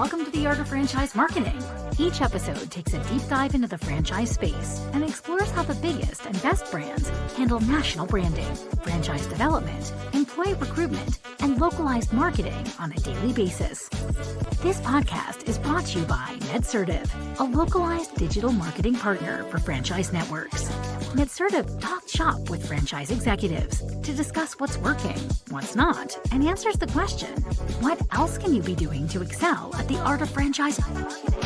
welcome to the Art of Franchise Marketing. Each episode takes a deep dive into the franchise space and explores how the biggest and best brands handle national branding, franchise development, employee recruitment, and localized marketing on a daily basis. This podcast is brought to you by NetCertive, a localized digital marketing partner for franchise networks. NetCertive talks shop with franchise executives to discuss what's working, what's not, and answers the question, what else can you be doing to excel at the art of franchise marketing?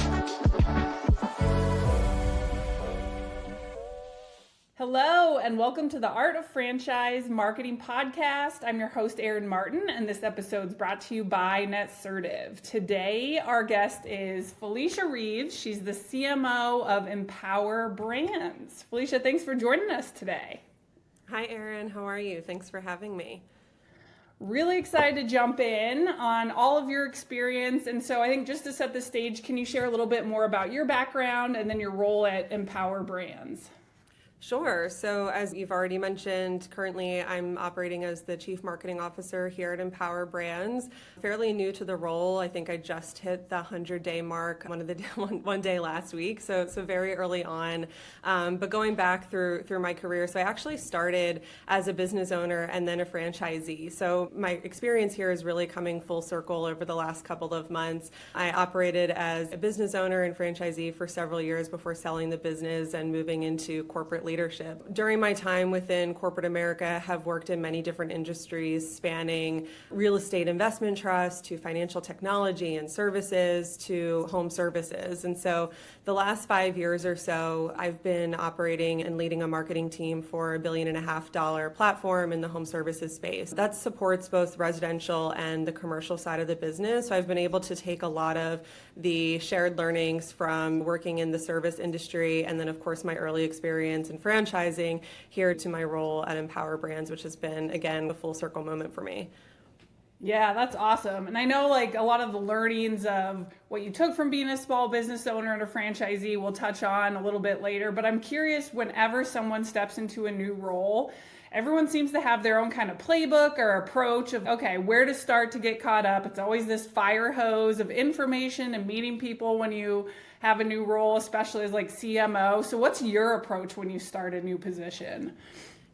Hello, and welcome to the Art of Franchise Marketing Podcast. I'm your host, Erin Martin, and this episode is brought to you by NetCertive. Today, our guest is Felicia Reeves. She's the CMO of Empower Brands. Felicia, thanks for joining us today. Hi, Erin. How are you? Thanks for having me. Really excited to jump in on all of your experience. And so I think just to set the stage, can you share a little bit more about your background and then your role at Empower Brands? Sure. So as you've already mentioned, currently I'm operating as the Chief Marketing Officer here at Empower Brands. Fairly new to the role. I think I just hit the 100-day mark one day last week, so very early on. But going back through my career, so I actually started as a business owner and then a franchisee. So my experience here is really coming full circle over the last couple of months. I operated as a business owner and franchisee for several years before selling the business and moving into corporate leadership. During my time within corporate America, I have worked in many different industries spanning real estate investment trust to financial technology and services to home services. And so the last 5 years or so, I've been operating and leading a marketing team for $1.5 billion platform in the home services space. That supports both residential and the commercial side of the business. So I've been able to take a lot of the shared learnings from working in the service industry and then, of course, my early experience in franchising here to my role at Empower Brands, which has been, again, a full circle moment for me. Yeah, that's awesome. And I know like a lot of the learnings of what you took from being a small business owner and a franchisee we'll touch on a little bit later, but I'm curious, whenever someone steps into a new role, everyone seems to have their own kind of playbook or approach of, okay, where to start to get caught up. It's always this fire hose of information and meeting people when you have a new role, especially as like CMO. So what's your approach when you start a new position?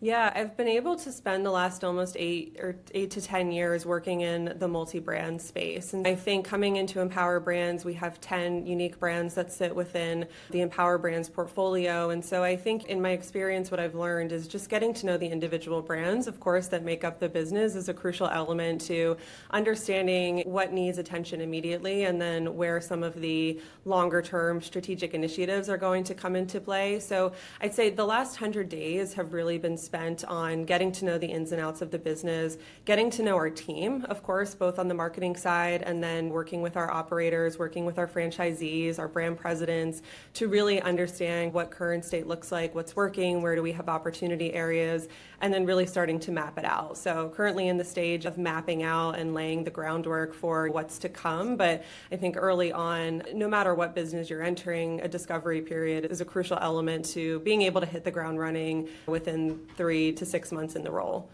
Yeah, I've been able to spend the last almost 8 to 10 years working in the multi-brand space. And I think coming into Empower Brands, we have 10 unique brands that sit within the Empower Brands portfolio. And so I think in my experience, what I've learned is just getting to know the individual brands, of course, that make up the business is a crucial element to understanding what needs attention immediately and then where some of the longer term strategic initiatives are going to come into play. So I'd say the last 100 days have really been spent on getting to know the ins and outs of the business, getting to know our team, of course, both on the marketing side and then working with our operators, working with our franchisees, our brand presidents to really understand what current state looks like, what's working, where do we have opportunity areas, and then really starting to map it out. So currently in the stage of mapping out and laying the groundwork for what's to come. But I think early on, no matter what business you're entering, a discovery period is a crucial element to being able to hit the ground running within 3 to 6 months in the role.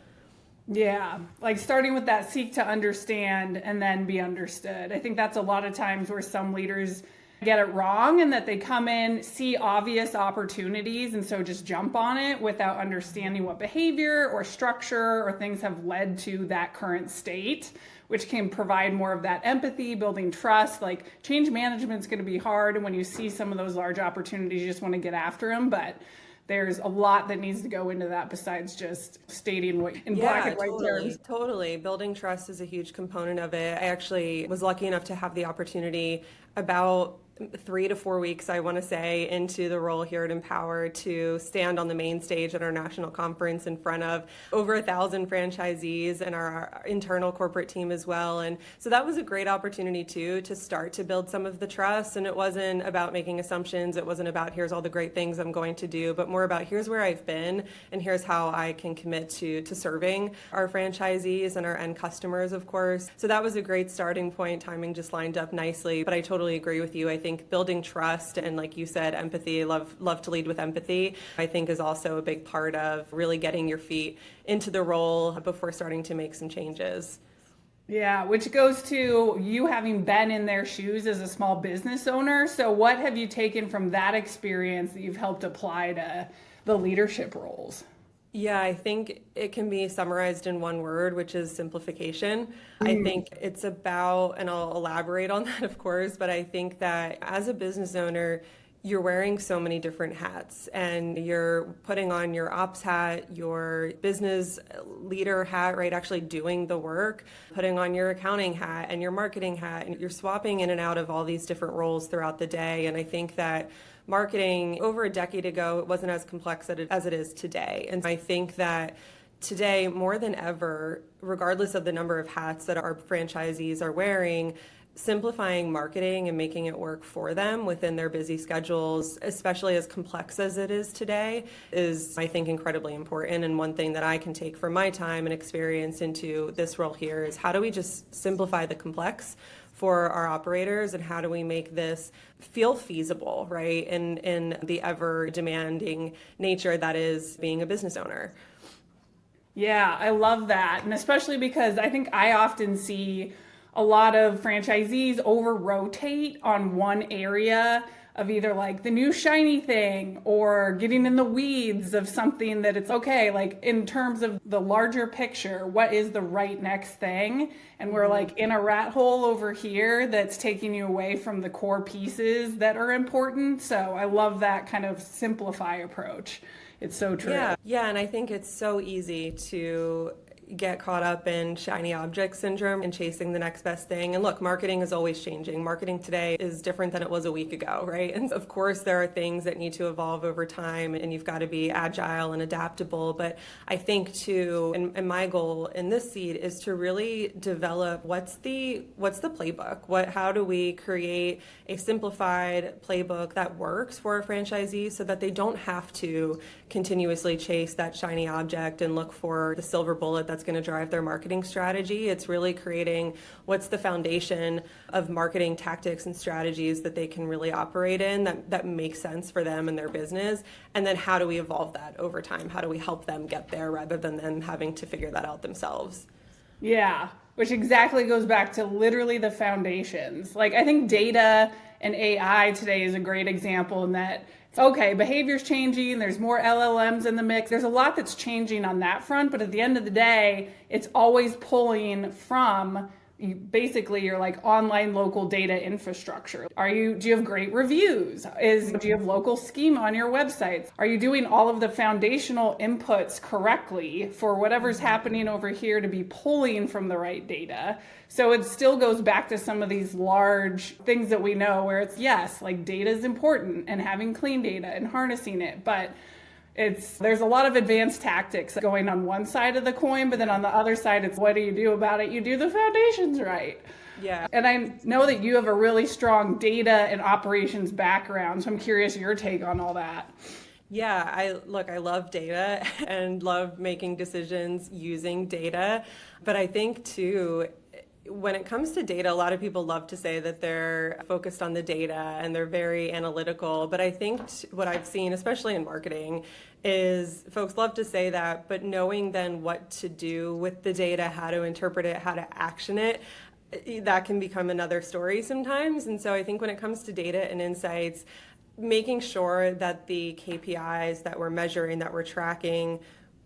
Yeah, like starting with that seek to understand and then be understood. I think that's a lot of times where some leaders get it wrong and that they come in, see obvious opportunities, and so just jump on it without understanding what behavior or structure or things have led to that current state, which can provide more of that empathy, building trust. Like change management's going to be hard, and when you see some of those large opportunities, you just want to get after them, but there's a lot that needs to go into that besides just stating what in black and white terms. Totally. Building trust is a huge component of it. I actually was lucky enough to have the opportunity about 3 to 4 weeks, I want to say, into the role here at Empower to stand on the main stage at our national conference in front of over 1,000 franchisees and our internal corporate team as well. And so that was a great opportunity too to start to build some of the trust. And it wasn't about making assumptions. It wasn't about here's all the great things I'm going to do, but more about here's where I've been and here's how I can commit to serving our franchisees and our end customers, of course. So that was a great starting point. Timing just lined up nicely. But I totally agree with you. I think building trust and, like you said, empathy, love to lead with empathy, I think is also a big part of really getting your feet into the role before starting to make some changes. Yeah, which goes to you having been in their shoes as a small business owner. So, what have you taken from that experience that you've helped apply to the leadership roles? Yeah, I think it can be summarized in one word, which is simplification. I think it's about, and I'll elaborate on that, of course, but I think that as a business owner, you're wearing so many different hats and you're putting on your ops hat, your business leader hat, right? Actually doing the work, putting on your accounting hat and your marketing hat, and you're swapping in and out of all these different roles throughout the day. And I think that marketing over a decade ago, it wasn't as complex as it is today. And I think that today, more than ever, regardless of the number of hats that our franchisees are wearing, simplifying marketing and making it work for them within their busy schedules, especially as complex as it is today, is, I think, incredibly important. And one thing that I can take from my time and experience into this role here is how do we just simplify the complex for our operators, and how do we make this feel feasible, right, in the ever demanding nature that is being a business owner. Yeah, I love that. And especially because I think I often see a lot of franchisees over rotate on one area of either like the new shiny thing or getting in the weeds of something that it's okay, like in terms of the larger picture, what is the right next thing? And we're like in a rat hole over here that's taking you away from the core pieces that are important. So I love that kind of simplify approach. It's so true. Yeah, and I think it's so easy to get caught up in shiny object syndrome and chasing the next best thing. And look, marketing is always changing. Marketing today is different than it was a week ago, right? And of course, there are things that need to evolve over time, and you've got to be agile and adaptable. But I think too, and my goal in this seat is to really develop what's the playbook? How do we create a simplified playbook that works for our franchisees so that they don't have to continuously chase that shiny object and look for the silver bullet that's going to drive their marketing strategy. It's really creating what's the foundation of marketing tactics and strategies that they can really operate in that makes sense for them and their business. And then how do we evolve that over time? How do we help them get there rather than them having to figure that out themselves? Yeah, which exactly goes back to literally the foundations. Like I think data and AI today is a great example in that, okay, behavior's changing, there's more LLMs in the mix, there's a lot that's changing on that front, but at the end of the day, it's always pulling from basically your like online local data infrastructure. Do you have great reviews? Do you have local schema on your websites? Are you doing all of the foundational inputs correctly for whatever's happening over here to be pulling from the right data? So it still goes back to some of these large things that we know where it's, yes, like data is important and having clean data and harnessing it, but there's a lot of advanced tactics going on one side of the coin, but then on the other side, it's what do you do about it? You do the foundations right. Yeah. And I know that you have a really strong data and operations background, so I'm curious your take on all that. Yeah, I love data and love making decisions using data, but I think too, when it comes to data, a lot of people love to say that they're focused on the data and they're very analytical. But I think what I've seen, especially in marketing, is folks love to say that, but knowing then what to do with the data, how to interpret it, how to action it, that can become another story sometimes. And so I think when it comes to data and insights, making sure that the KPIs that we're measuring, that we're tracking,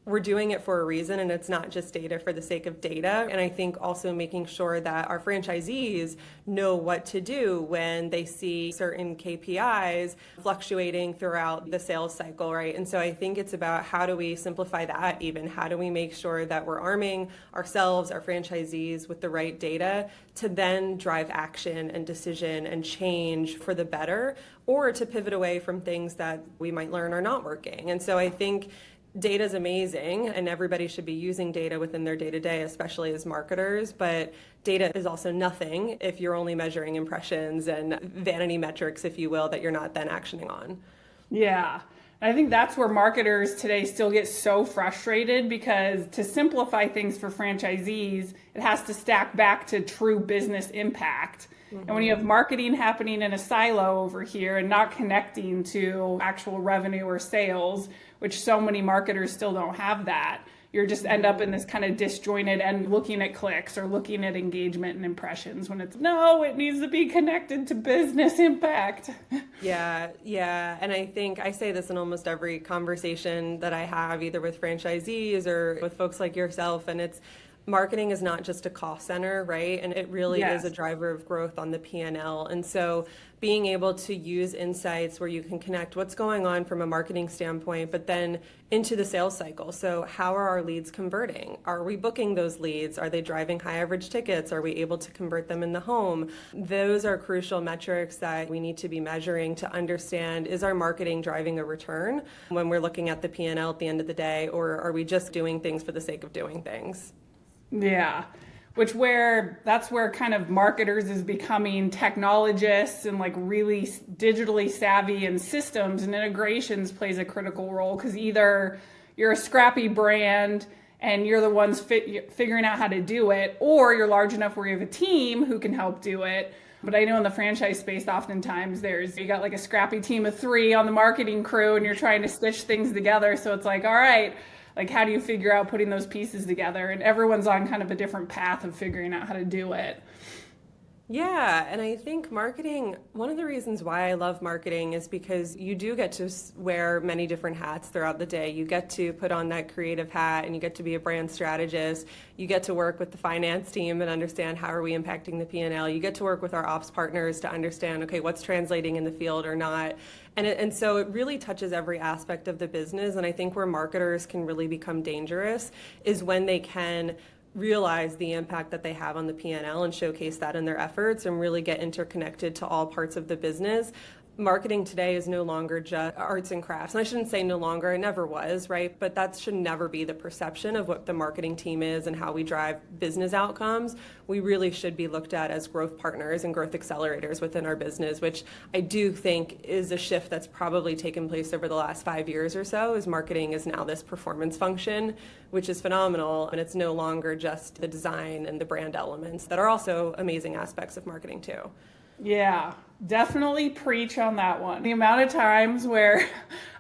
we're doing it for a reason, and it's not just data for the sake of data. And I think also making sure that our franchisees know what to do when they see certain KPIs fluctuating throughout the sales cycle, right? And so I think it's about how do we simplify that even? How do we make sure that we're arming ourselves, our franchisees, with the right data to then drive action and decision and change for the better, or to pivot away from things that we might learn are not working. And so I think data is amazing, and everybody should be using data within their day-to-day, especially as marketers, but data is also nothing if you're only measuring impressions and vanity metrics, if you will, that you're not then actioning on. Yeah. I think that's where marketers today still get so frustrated, because to simplify things for franchisees, it has to stack back to true business impact. And when you have marketing happening in a silo over here and not connecting to actual revenue or sales, which so many marketers still don't have that, you're just end up in this kind of disjointed and looking at clicks or looking at engagement and impressions when it's, no, it needs to be connected to business impact. Yeah. And I think I say this in almost every conversation that I have, either with franchisees or with folks like yourself, and it's marketing is not just a cost center, right? And it really is a driver of growth on the P&L. And so being able to use insights where you can connect what's going on from a marketing standpoint, but then into the sales cycle. So how are our leads converting? Are we booking those leads? Are they driving high average tickets? Are we able to convert them in the home? Those are crucial metrics that we need to be measuring to understand, is our marketing driving a return when we're looking at the P&L at the end of the day, or are we just doing things for the sake of doing things? Yeah, that's where kind of marketers is becoming technologists and like really digitally savvy, and systems and integrations plays a critical role, because either you're a scrappy brand and you're the ones figuring out how to do it, or you're large enough where you have a team who can help do it. But I know in the franchise space, oftentimes you got like a scrappy team of 3 on the marketing crew and you're trying to stitch things together. So it's like, all right, like, how do you figure out putting those pieces together? And everyone's on kind of a different path of figuring out how to do it. Yeah, and I think marketing, one of the reasons why I love marketing is because you do get to wear many different hats throughout the day. You get to put on that creative hat and you get to be a brand strategist. You get to work with the finance team and understand how are we impacting the P&L. You get to work with our ops partners to understand, okay, what's translating in the field or not. And so it really touches every aspect of the business. And I think where marketers can really become dangerous is when they can realize the impact that they have on the P&L and showcase that in their efforts and really get interconnected to all parts of the business. Marketing today is no longer just arts and crafts. And I shouldn't say no longer, it never was, right? But that should never be the perception of what the marketing team is and how we drive business outcomes. We really should be looked at as growth partners and growth accelerators within our business, which I do think is a shift that's probably taken place over the last 5 years or so, is marketing is now this performance function, which is phenomenal. And it's no longer just the design and the brand elements that are also amazing aspects of marketing too. Yeah, definitely preach on that one. The amount of times where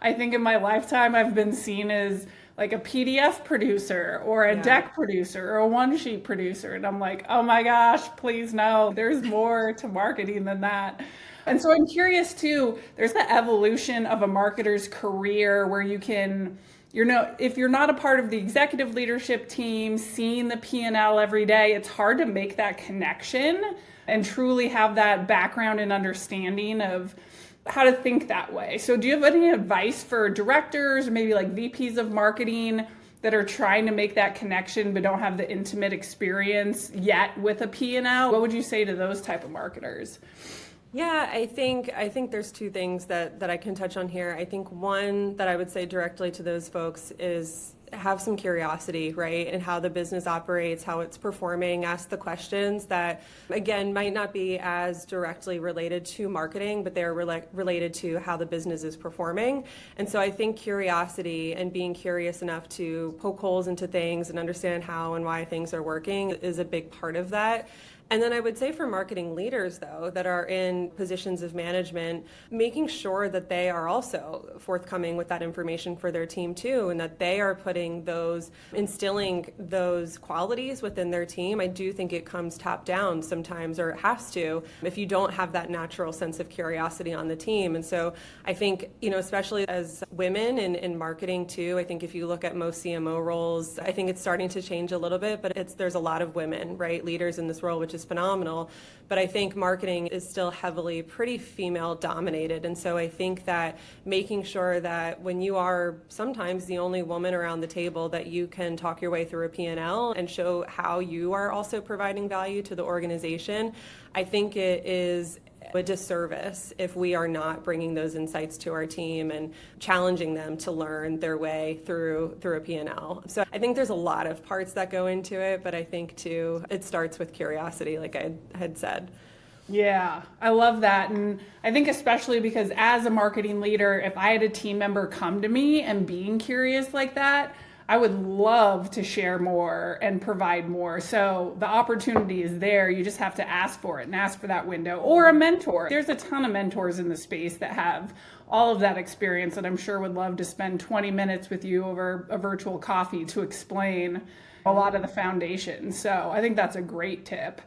I think in my lifetime I've been seen as like a PDF producer or a deck producer or a one-sheet producer. And I'm like, oh my gosh, please no, there's more to marketing than that. And so I'm curious too, there's the evolution of a marketer's career where you can, if you're not a part of the executive leadership team, seeing the P&L every day, it's hard to make that connection and truly have that background and understanding of how to think that way. So do you have any advice for directors or maybe like VPs of marketing that are trying to make that connection but don't have the intimate experience yet with a P&L? What would you say to those type of marketers? Yeah, I think there's 2 things that I can touch on here. I think one that I would say directly to those folks is have some curiosity, right? And how the business operates, how it's performing, ask the questions that, again, might not be as directly related to marketing, but they're related to how the business is performing. And so I think curiosity and being curious enough to poke holes into things and understand how and why things are working is a big part of that. And then I would say for marketing leaders, though, that are in positions of management, making sure that they are also forthcoming with that information for their team too, and that they are instilling those qualities within their team. I do think it comes top down sometimes, or it has to, if you don't have that natural sense of curiosity on the team. And so I think, especially as women in marketing too, I think if you look at most CMO roles, I think it's starting to change a little bit, but there's a lot of women, right, leaders in this role, which is phenomenal. But I think marketing is still heavily pretty female dominated. And so I think that making sure that when you are sometimes the only woman around the table, that you can talk your way through a P&L and show how you are also providing value to the organization. I think it is a disservice if we are not bringing those insights to our team and challenging them to learn their way through a P&L. So I think there's a lot of parts that go into it, but I think too, it starts with curiosity, like I had said. Yeah, I love that. And I think especially because as a marketing leader, if I had a team member come to me and being curious like that, I would love to share more and provide more. So the opportunity is there. You just have to ask for it and ask for that window, or a mentor. There's a ton of mentors in the space that have all of that experience that I'm sure would love to spend 20 minutes with you over a virtual coffee to explain a lot of the foundations. So I think that's a great tip.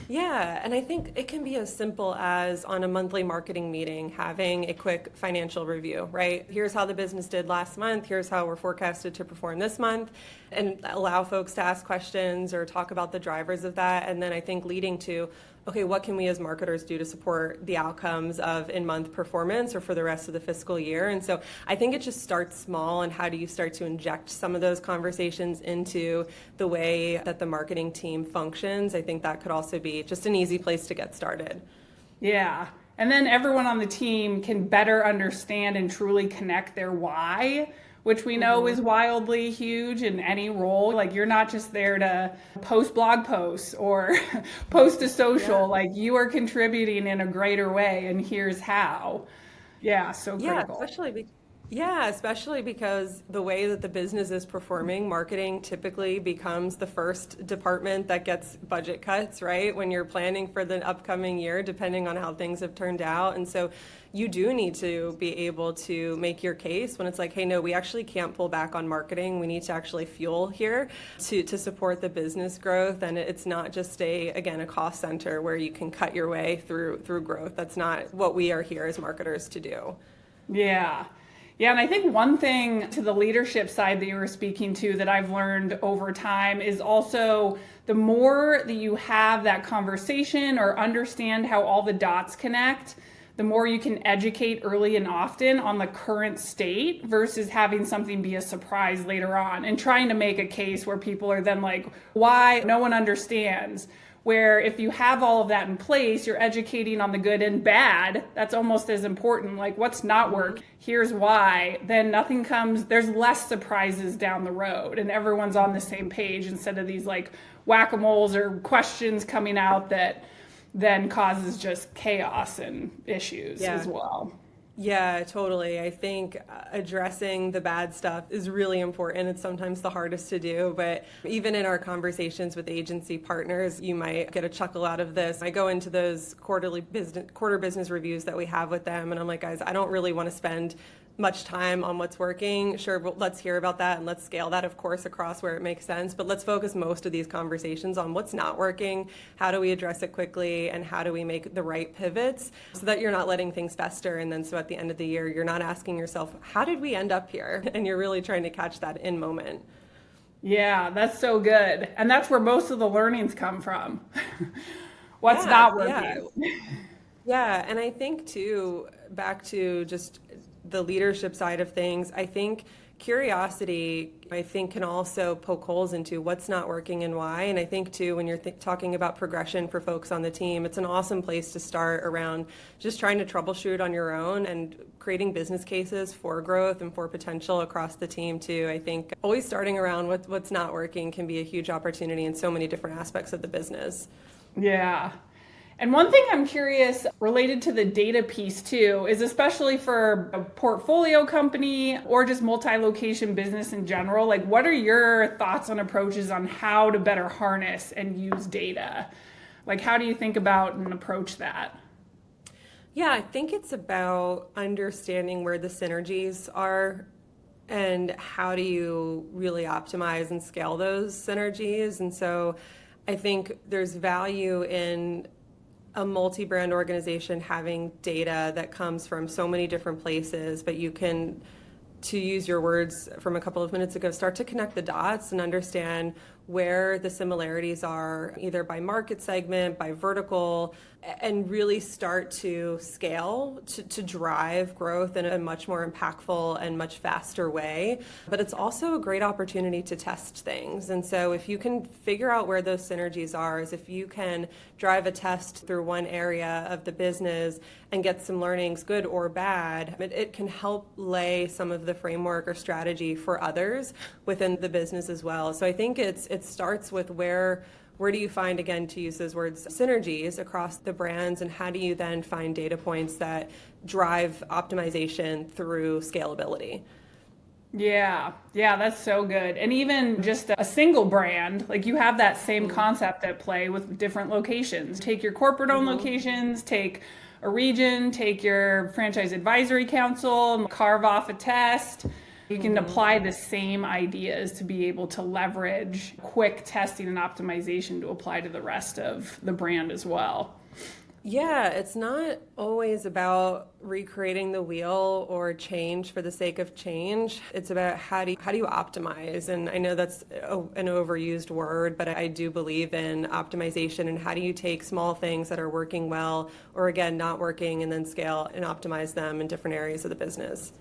Yeah, and I think it can be as simple as on a monthly marketing meeting, having a quick financial review, right? Here's how the business did last month, here's how we're forecasted to perform this month, and allow folks to ask questions or talk about the drivers of that. And then I think leading to, okay, what can we as marketers do to support the outcomes of in-month performance or for the rest of the fiscal year? And so I think it just starts small, and how do you start to inject some of those conversations into the way that the marketing team functions? I think that could also be just an easy place to get started. Yeah. And then everyone on the team can better understand and truly connect their why, which we know is wildly huge in any role. Like, you're not just there to post blog posts or post to social. Like, you are contributing in a greater way, and here's how. Yeah, so Yeah, critical. especially because the way that the business is performing, marketing typically becomes the first department that gets budget cuts, right? When you're planning for the upcoming year, depending on how things have turned out. And so you do need to be able to make your case when it's like, hey, no, we actually can't pull back on marketing. We need to actually fuel here to support the business growth. And it's not just again, a cost center where you can cut your way through growth. That's not what we are here as marketers to do. Yeah. Yeah, and I think one thing to the leadership side that you were speaking to that I've learned over time is also the more that you have that conversation or understand how all the dots connect, the more you can educate early and often on the current state versus having something be a surprise later on and trying to make a case where people are then like, why? No one understands. Where if you have all of that in place, you're educating on the good and bad. That's almost as important. Like, what's not working? Here's why. Then nothing comes, there's less surprises down the road, and everyone's on the same page instead of these like whack-a-moles or questions coming out that then causes just chaos and issues as well. Yeah, totally. I think addressing the bad stuff is really important. It's sometimes the hardest to do, but even in our conversations with agency partners, you might get a chuckle out of this. I go into those quarter business reviews that we have with them, and I'm like, guys, I don't really want to spend much time on what's working. Sure, but let's hear about that and let's scale that, of course, across where it makes sense. But let's focus most of these conversations on what's not working, how do we address it quickly, and how do we make the right pivots so that you're not letting things fester. And then so at the end of the year, you're not asking yourself, how did we end up here? And you're really trying to catch that in moment. Yeah, that's so good. And that's where most of the learnings come from. What's not working. Yeah, and I think too, back to just the leadership side of things, I think curiosity, can also poke holes into what's not working and why. And I think too, when you're talking about progression for folks on the team, it's an awesome place to start around just trying to troubleshoot on your own and creating business cases for growth and for potential across the team too. I think always starting around what's not working can be a huge opportunity in so many different aspects of the business. Yeah. And one thing I'm curious related to the data piece too is, especially for a portfolio company or just multi-location business in general, like, what are your thoughts on approaches on how to better harness and use data? Like, how do you think about and approach that? Yeah, I think it's about understanding where the synergies are and how do you really optimize and scale those synergies. And so I think there's value in a multi-brand organization having data that comes from so many different places, but you can, to use your words from a couple of minutes ago, start to connect the dots and understand where the similarities are, either by market segment, by vertical, and really start to scale to drive growth in a much more impactful and much faster way. But it's also a great opportunity to test things. And so if you can figure out where those synergies are, is if you can drive a test through one area of the business and get some learnings, good or bad, it can help lay some of the framework or strategy for others within the business as well. So I think it starts with where do you find, again, to use those words, synergies across the brands, and how do you then find data points that drive optimization through scalability? Yeah, yeah, that's so good. And even just a single brand, like you have that same concept at play with different locations. Take your corporate owned locations, take a region, take your franchise advisory council, and carve off a test. You can apply the same ideas to be able to leverage quick testing and optimization to apply to the rest of the brand as well. Yeah, it's not always about recreating the wheel or change for the sake of change. It's about how do you optimize? And I know that's an overused word, but I do believe in optimization and how do you take small things that are working well or again not working and then scale and optimize them in different areas of the business.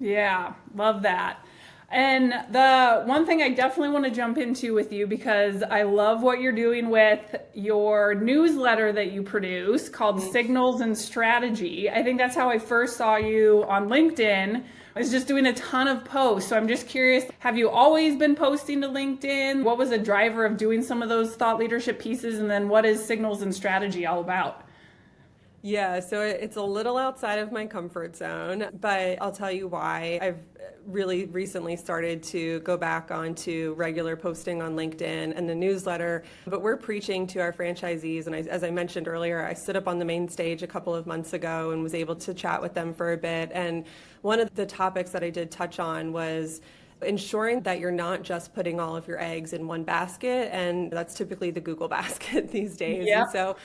Yeah, love that. And the one thing I definitely want to jump into with you because I love what you're doing with your newsletter that you produce called Signals and Strategy. I think that's how I first saw you on LinkedIn. I was just doing a ton of posts. So I'm just curious, have you always been posting to LinkedIn? What was the driver of doing some of those thought leadership pieces? And then what is Signals and Strategy all about? Yeah, so it's a little outside of my comfort zone, but I'll tell you why. I've really recently started to go back onto regular posting on LinkedIn and the newsletter, but we're preaching to our franchisees. And as I mentioned earlier, I stood up on the main stage a couple of months ago and was able to chat with them for a bit. And one of the topics that I did touch on was ensuring that you're not just putting all of your eggs in one basket, and that's typically the Google basket these days. And Yep. so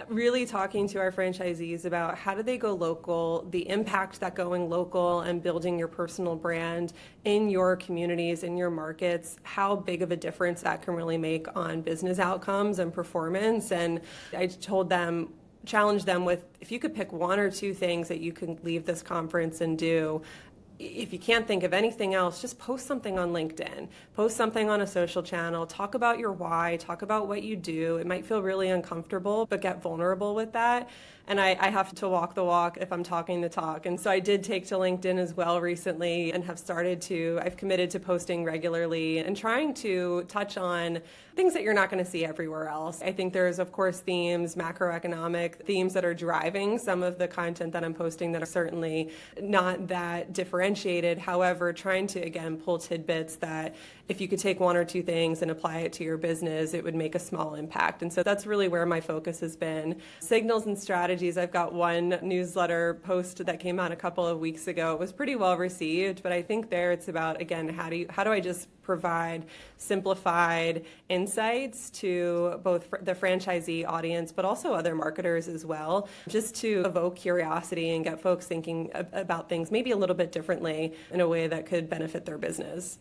really talking to our franchisees about how do they go local, the impact that going local and building your personal brand in your communities, in your markets, how big of a difference that can really make on business outcomes and performance. And I told them, challenge them with, if you could pick one or two things that you can leave this conference and do, if you can't think of anything else, just post something on LinkedIn, post something on a social channel, talk about your why, talk about what you do. It might feel really uncomfortable, but get vulnerable with that. And I have to walk the walk if I'm talking the talk. And so I did take to LinkedIn as well recently and I've committed to posting regularly and trying to touch on things that you're not going to see everywhere else. I think there's, of course, themes, macroeconomic themes that are driving some of the content that I'm posting that are certainly not that differentiated. However, trying to, again, pull tidbits that if you could take one or two things and apply it to your business, it would make a small impact. And so that's really where my focus has been. Signals and strategies. I've got one newsletter post that came out a couple of weeks ago. It was pretty well received, but I think there it's about, again, how do I just provide simplified insights to both the franchisee audience, but also other marketers as well, just to evoke curiosity and get folks thinking about things maybe a little bit differently in a way that could benefit their business.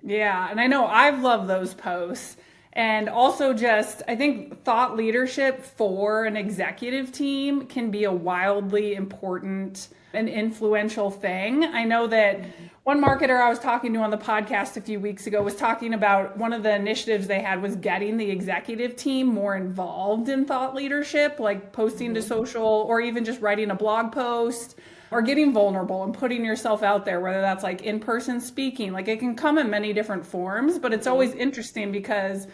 Yeah, and I know I've loved those posts. And also just, I think thought leadership for an executive team can be a wildly important and influential thing. I know that one marketer I was talking to on the podcast a few weeks ago was talking about one of the initiatives they had was getting the executive team more involved in thought leadership, like posting to social or even just writing a blog post or getting vulnerable and putting yourself out there, whether that's like in-person speaking. Like it can come in many different forms, but it's always interesting because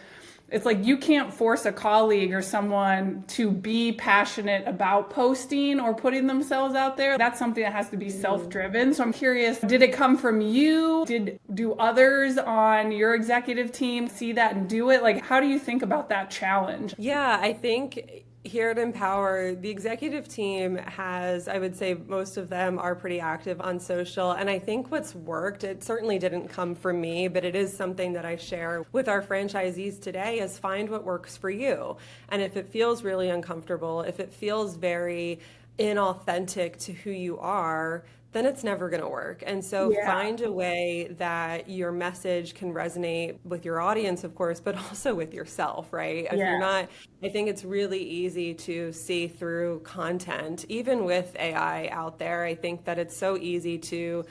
it's like you can't force a colleague or someone to be passionate about posting or putting themselves out there. That's something that has to be self-driven. So I'm curious, did it come from you? Do others on your executive team see that and do it? Like, how do you think about that challenge? Yeah, I think here at Empower, the executive team has, I would say most of them are pretty active on social. And I think what's worked, it certainly didn't come from me, but it is something that I share with our franchisees today is find what works for you. And if it feels really uncomfortable, if it feels very inauthentic to who you are, then it's never going to work. And so find a way that your message can resonate with your audience, of course, but also with yourself, right? If you're not, I think it's really easy to see through content, even with AI out there. I think that it's so easy to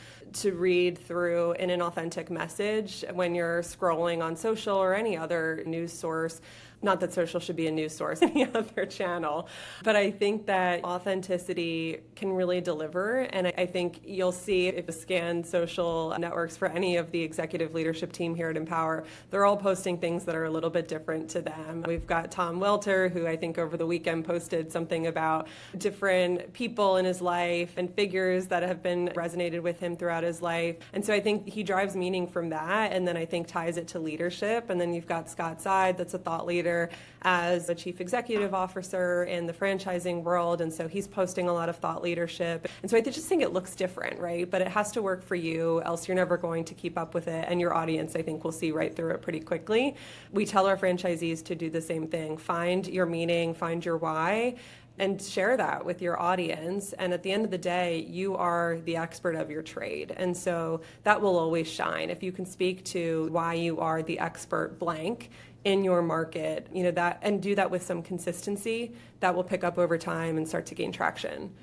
read through an inauthentic message when you're scrolling on social or any other news source. Not that social should be a news source, any other channel, but I think that authenticity can really deliver. And I think you'll see if you scan social networks for any of the executive leadership team here at Empower, they're all posting things that are a little bit different to them. We've got Tom Welter, who I think over the weekend posted something about different people in his life and figures that have been resonated with him throughout his life. And so I think he drives meaning from that, and then I think ties it to leadership. And then you've got Scott Side, that's a thought leader as a chief executive officer in the franchising world, and so he's posting a lot of thought leadership. And so I just think it looks different, right? But it has to work for you, else you're never going to keep up with it, and your audience, I think, will see right through it pretty quickly. We tell our franchisees to do the same thing. Find your meaning, find your why, and share that with your audience. And at the end of the day, you are the expert of your trade. And so that will always shine. If you can speak to why you are the expert blank in your market, that, and do that with some consistency, that will pick up over time and start to gain traction.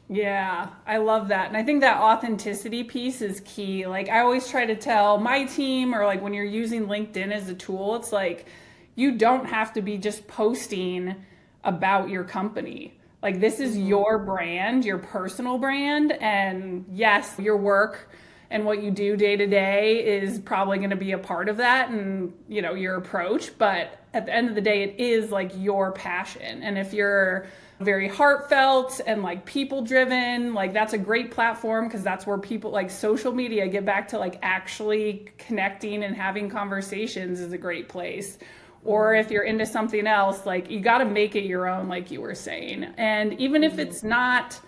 Yeah, I love that. And I think that authenticity piece is key. Like I always try to tell my team, or like when you're using LinkedIn as a tool, it's like you don't have to be just posting about your company. Like this is your brand, your personal brand. And yes, your work and what you do day to day is probably going to be a part of that and, your approach. But at the end of the day, it is like your passion. And if you're very heartfelt and like people driven, like that's a great platform, because that's where people, like social media, get back to like actually connecting and having conversations, is a great place. Or if you're into something else, like you got to make it your own, like you were saying. And even if it's not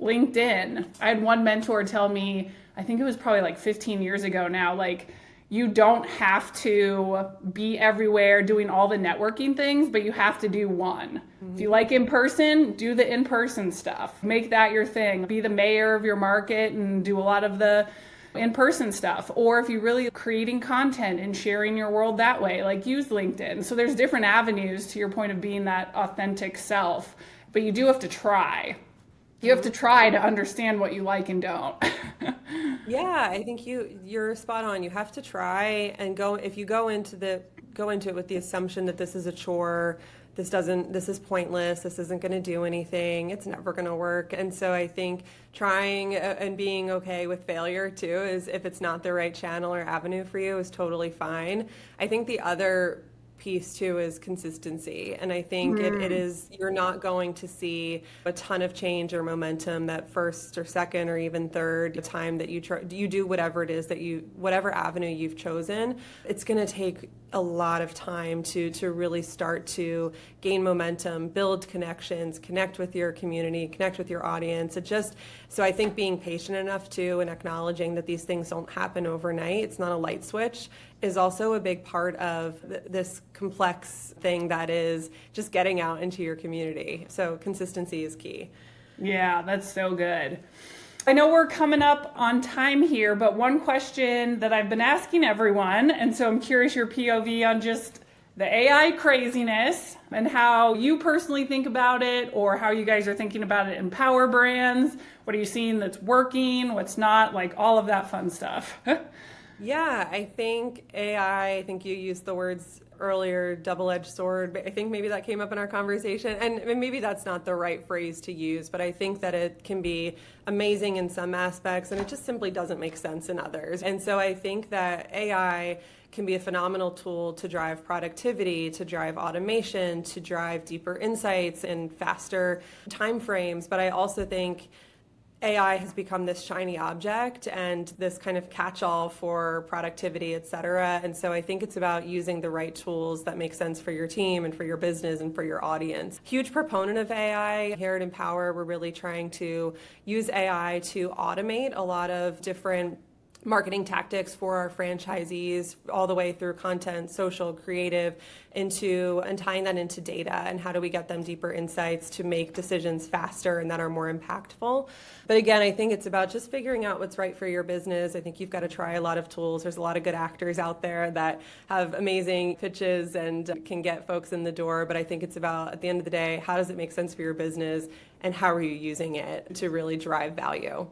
LinkedIn, I had one mentor tell me, I think it was probably like 15 years ago now, like you don't have to be everywhere doing all the networking things, but you have to do one. If you like in person, do the in-person stuff. Make that your thing. Be the mayor of your market and do a lot of the in-person stuff. Or if you're really creating content and sharing your world that way, like use LinkedIn. So there's different avenues to your point of being that authentic self, but you do have to try. You have to try to understand what you like and don't. Yeah, I think you're spot on. You have to try and go. If you go into it with the assumption that this is a chore, this is pointless, this isn't going to do anything, it's never going to work. And so I think trying and being okay with failure too, is if it's not the right channel or avenue for you, is totally fine. I think the other piece too is consistency, and I think it is, you're not going to see a ton of change or momentum that first or second or even third time that you do whatever it is that whatever avenue you've chosen. It's going to take a lot of time to really start to gain momentum, build connections, connect with your community, connect with your audience. So I think being patient enough too, and acknowledging that these things don't happen overnight, it's not a light switch, is also a big part of this complex thing that is just getting out into your community. So consistency is key. Yeah, that's so good. I know we're coming up on time here, but one question that I've been asking everyone, and so I'm curious your POV on just the AI craziness and how you personally think about it, or how you guys are thinking about it in Empower Brands. What are you seeing that's working, what's not, like all of that fun stuff? Yeah, I think AI, I think you used the words earlier, double-edged sword, but I think maybe that came up in our conversation, and maybe that's not the right phrase to use, but I think that it can be amazing in some aspects, and it just simply doesn't make sense in others. And so I think that AI can be a phenomenal tool to drive productivity, to drive automation, to drive deeper insights and faster timeframes, but I also think AI has become this shiny object and this kind of catch-all for productivity, et cetera. And so I think it's about using the right tools that make sense for your team and for your business and for your audience. Huge proponent of AI. Here at Empower, we're really trying to use AI to automate a lot of different marketing tactics for our franchisees, all the way through content, social, creative, and tying that into data, and how do we get them deeper insights to make decisions faster and that are more impactful. But again, I think it's about just figuring out what's right for your business. I think you've got to try a lot of tools. There's a lot of good actors out there that have amazing pitches and can get folks in the door. But I think it's about, at the end of the day, how does it make sense for your business, and how are you using it to really drive value?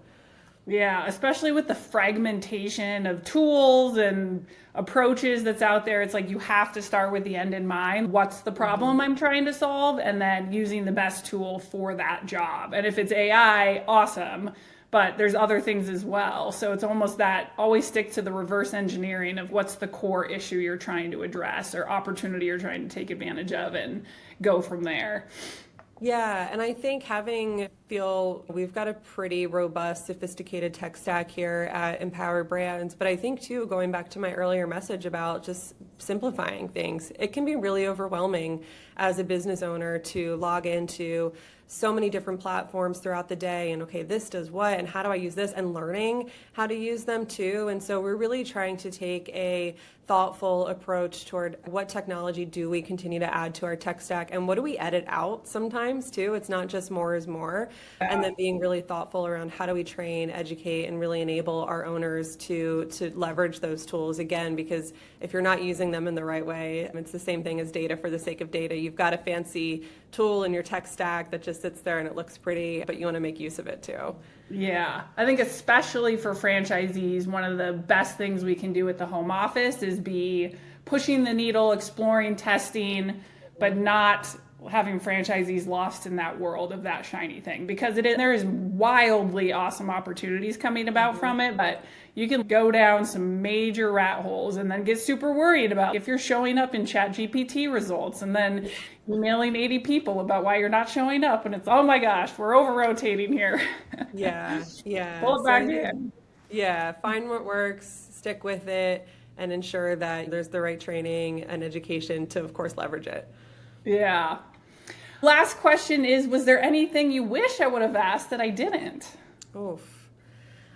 Yeah, especially with the fragmentation of tools and approaches that's out there. It's like you have to start with the end in mind. What's the problem I'm trying to solve? And then using the best tool for that job. And if it's AI, awesome. But there's other things as well. So it's almost that always stick to the reverse engineering of what's the core issue you're trying to address or opportunity you're trying to take advantage of and go from there. Yeah, and I think we've got a pretty robust, sophisticated tech stack here at Empower Brands. But I think too, going back to my earlier message about just simplifying things, it can be really overwhelming as a business owner to log into so many different platforms throughout the day and okay, this does what and how do I use this, and learning how to use them too. And so we're really trying to take a thoughtful approach toward what technology do we continue to add to our tech stack and what do we edit out sometimes too. It's not just more is more. And then being really thoughtful around how do we train, educate, and really enable our owners to leverage those tools again, because if you're not using them in the right way, it's the same thing as data for the sake of data. You've got a fancy tool in your tech stack that just sits there and it looks pretty, but you want to make use of it too. Yeah, I think especially for franchisees, one of the best things we can do with the home office is be pushing the needle, exploring, testing, but not having franchisees lost in that world of that shiny thing, because there is wildly awesome opportunities coming about from it, but you can go down some major rat holes and then get super worried about if you're showing up in ChatGPT results and then emailing 80 people about why you're not showing up, and it's, oh my gosh, we're over rotating here. Yeah. Pull it back in. Yeah, find what works, stick with it, and ensure that there's the right training and education to, of course, leverage it. Yeah. Last question is, was there anything you wish I would have asked that I didn't? Oof.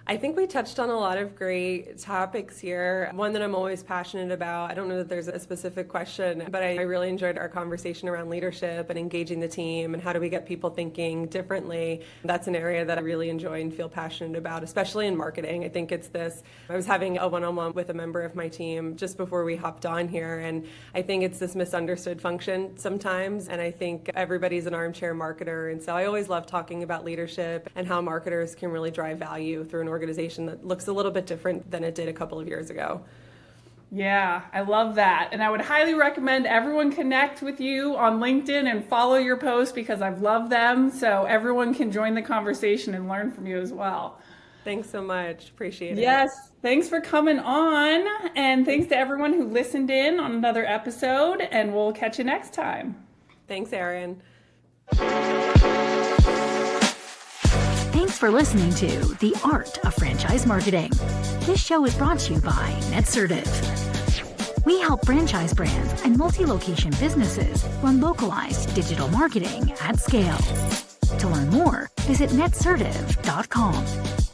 I think we touched on a lot of great topics here. One that I'm always passionate about. I don't know that there's a specific question, but I really enjoyed our conversation around leadership and engaging the team and how do we get people thinking differently. That's an area that I really enjoy and feel passionate about, especially in marketing. I think I was having a one-on-one with a member of my team just before we hopped on here, and I think it's this misunderstood function sometimes, and I think everybody's an armchair marketer, and so I always love talking about leadership and how marketers can really drive value through an organization that looks a little bit different than it did a couple of years ago. Yeah, I love that. And I would highly recommend everyone connect with you on LinkedIn and follow your posts, because I've loved them. So everyone can join the conversation and learn from you as well. Thanks so much. Appreciate it. Yes, thanks for coming on. And thanks to everyone who listened in on another episode. And we'll catch you next time. Thanks, Erin. Thanks for listening to The Art of Franchise Marketing. This show is brought to you by NetCertive. We help franchise brands and multi-location businesses run localized digital marketing at scale. To learn more, visit netcertive.com.